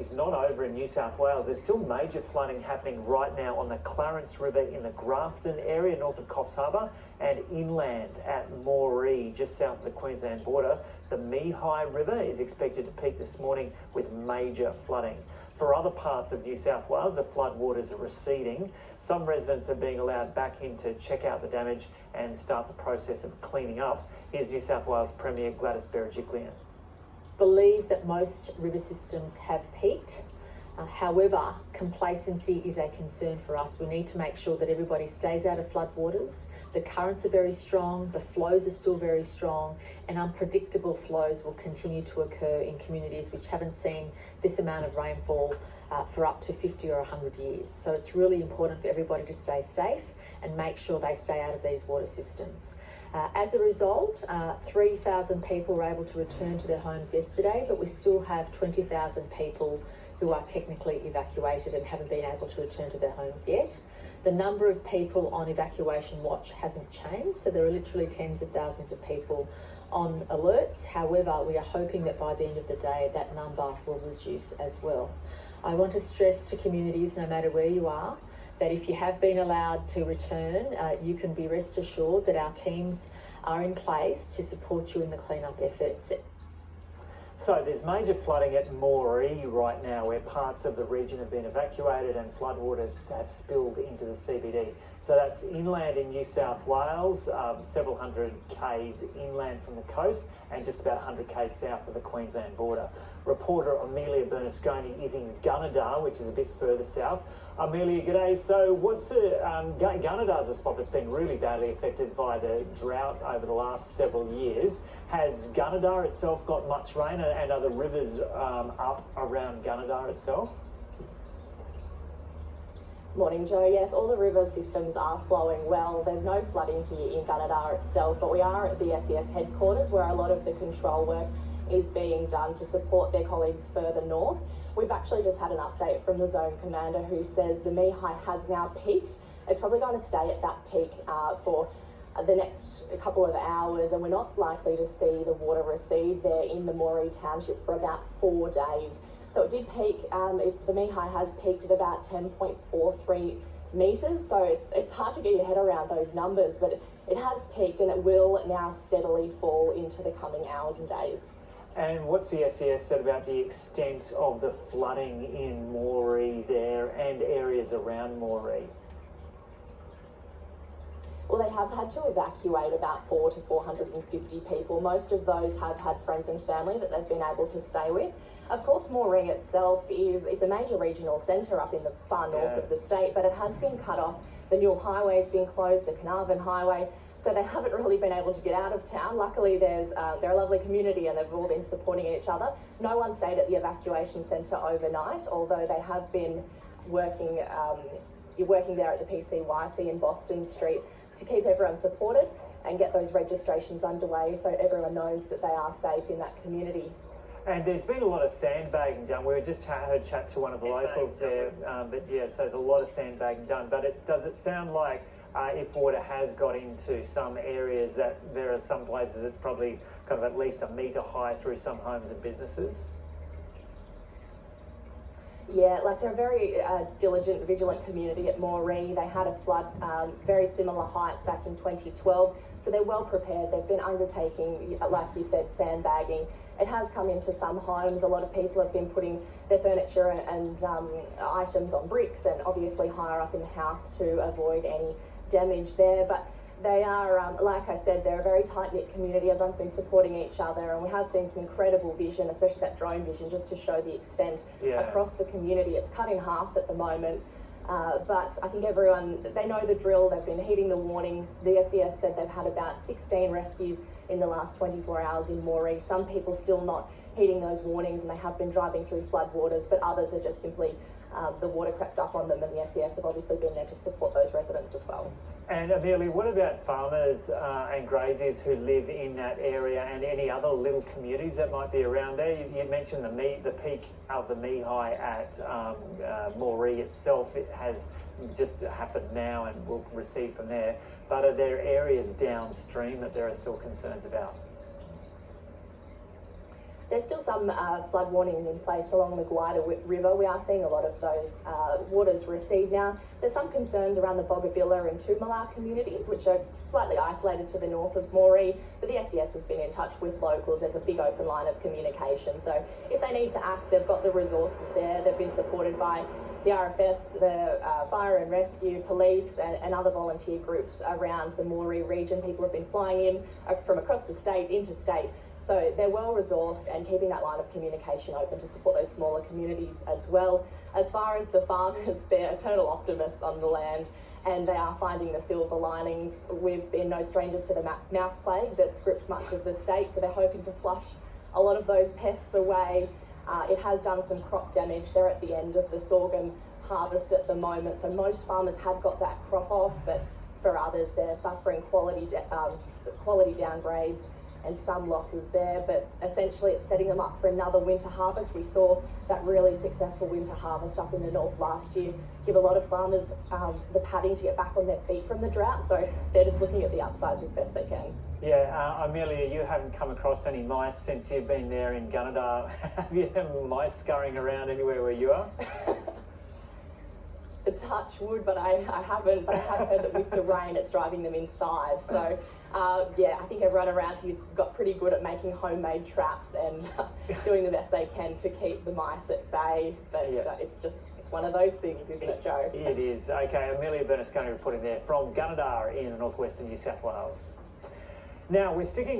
is not over in New South Wales. There's still major flooding happening right now on the Clarence River in the Grafton area north of Coffs Harbour and inland at Moree, just south of the Queensland border. The Mehi River is expected to peak this morning with major flooding. For other parts of New South Wales, the floodwaters are receding. Some residents are being allowed back in to check out the damage and start the process of cleaning up. Here's New South Wales Premier Gladys Berejiklian. Believe that most river systems have peaked. However, complacency is a concern for us. We need to make sure that everybody stays out of floodwaters. The currents are very strong, the flows are still very strong, and unpredictable flows will continue to occur in communities which haven't seen this amount of rainfall for up to 50 or 100 years. So it's really important for everybody to stay safe and make sure they stay out of these water systems. As a result, 3,000 people were able to return to their homes yesterday, but we still have 20,000 people who are technically evacuated and haven't been able to return to their homes yet. The number of people on evacuation watch hasn't changed, so there are literally tens of thousands of people on alerts. However, we are hoping that by the end of the day, that number will reduce as well. I want to stress to communities, no matter where you are, that if you have been allowed to return, you can be rest assured that our teams are in place to support you in the cleanup efforts. So there's major flooding at Moree right now, where parts of the region have been evacuated and floodwaters have spilled into the CBD. So that's inland in New South Wales, several hundred k's inland from the coast and just about 100 k's south of the Queensland border. Reporter Amelia Bernasconi is in Gunnedah, which is a bit further south. Amelia, g'day. So Gunnedah is a spot that's been really badly affected by the drought over the last several years. Has Gunnedah itself got much rain, and are the rivers up around Gunnedah itself? Morning, Joe. Yes, all the river systems are flowing well. There's no flooding here in Gunnedah itself, but we are at the SES headquarters where a lot of the control work is being done to support their colleagues further north. We've actually just had an update from the zone commander who says the Mehi has now peaked. It's probably going to stay at that peak for the next couple of hours, and we're not likely to see the water recede there in the Moree township for about 4 days. So it did peak, the Mehi has peaked at about 10.43 metres, so it's hard to get your head around those numbers, but it has peaked and it will now steadily fall into the coming hours and days. And what's the SES said about the extent of the flooding in Moree there and areas around Moree? Well, they have had to evacuate about 400 to 450 people. Most of those have had friends and family that they've been able to stay with. Of course, Moree itself it's a major regional centre up in the far north of the state, but it has been cut off. The Newell Highway has been closed, the Carnarvon Highway, so they haven't really been able to get out of town. Luckily, they're a lovely community and they've all been supporting each other. No one stayed at the evacuation centre overnight, although they have been working there at the PCYC in Boston Street to keep everyone supported and get those registrations underway so everyone knows that they are safe in that community. And there's been a lot of sandbagging done. We just heard chat to one of the locals there, but yeah, so there's a lot of sandbagging done. But does it sound like if water has got into some areas that there are some places it's probably kind of at least a metre high through some homes and businesses? Yeah, like they're a very diligent, vigilant community at Moree. They had a flood very similar heights back in 2012, so they're well prepared. They've been undertaking, like you said, sandbagging. It has come into some homes. A lot of people have been putting their furniture and items on bricks and obviously higher up in the house to avoid any damage there. But they are, like I said, they're a very tight-knit community. Everyone's been supporting each other, and we have seen some incredible vision, especially that drone vision, just to show the extent across the community. It's cut in half at the moment, but I think everyone, they know the drill. They've been heeding the warnings. The SES said they've had about 16 rescues in the last 24 hours in Moree. Some people still not heeding those warnings, and they have been driving through floodwaters, but others are just simply the water crept up on them, and the SES have obviously been there to support those residents as well. And Amelia, what about farmers and graziers who live in that area and any other little communities that might be around there? You mentioned the peak of the Mehi at Moree itself. It has just happened now and will recede from there. But are there areas downstream that there are still concerns about? There's still some flood warnings in place along the Gunnedah River. We are seeing a lot of those waters recede now. There's some concerns around the Bogabilla and Toomelah communities, which are slightly isolated to the north of Moree, but the SES has been in touch with locals. There's a big open line of communication. So if they need to act, they've got the resources there. They've been supported by the RFS, the Fire and Rescue, Police and other volunteer groups around the Moree region. People have been flying in from across the state, interstate. So they're well resourced and keeping that line of communication open to support those smaller communities as well. As far as the farmers, they're eternal optimists on the land and they are finding the silver linings. We've been no strangers to the mouse plague that's gripped much of the state, so they're hoping to flush a lot of those pests away. It has done some crop damage. They're at the end of the sorghum harvest at the moment, so most farmers have got that crop off, but for others they're suffering quality downgrades and some losses there, but essentially it's setting them up for another winter harvest. We saw that really successful winter harvest up in the north last year give a lot of farmers the padding to get back on their feet from the drought, so they're just looking at the upsides as best they can. Yeah, Amelia, you haven't come across any mice since you've been there in Gunnedah. Have you had mice scurrying around anywhere where you are? The touch wood, but I haven't, but I have heard that with the rain it's driving them inside. So yeah, I think everyone around here's got pretty good at making homemade traps and doing the best they can to keep the mice at bay. But it's one of those things, isn't it, Joe? It is. Okay, Amelia Bernasconi reporting there from Gunnedah in northwestern New South Wales. Now we're sticking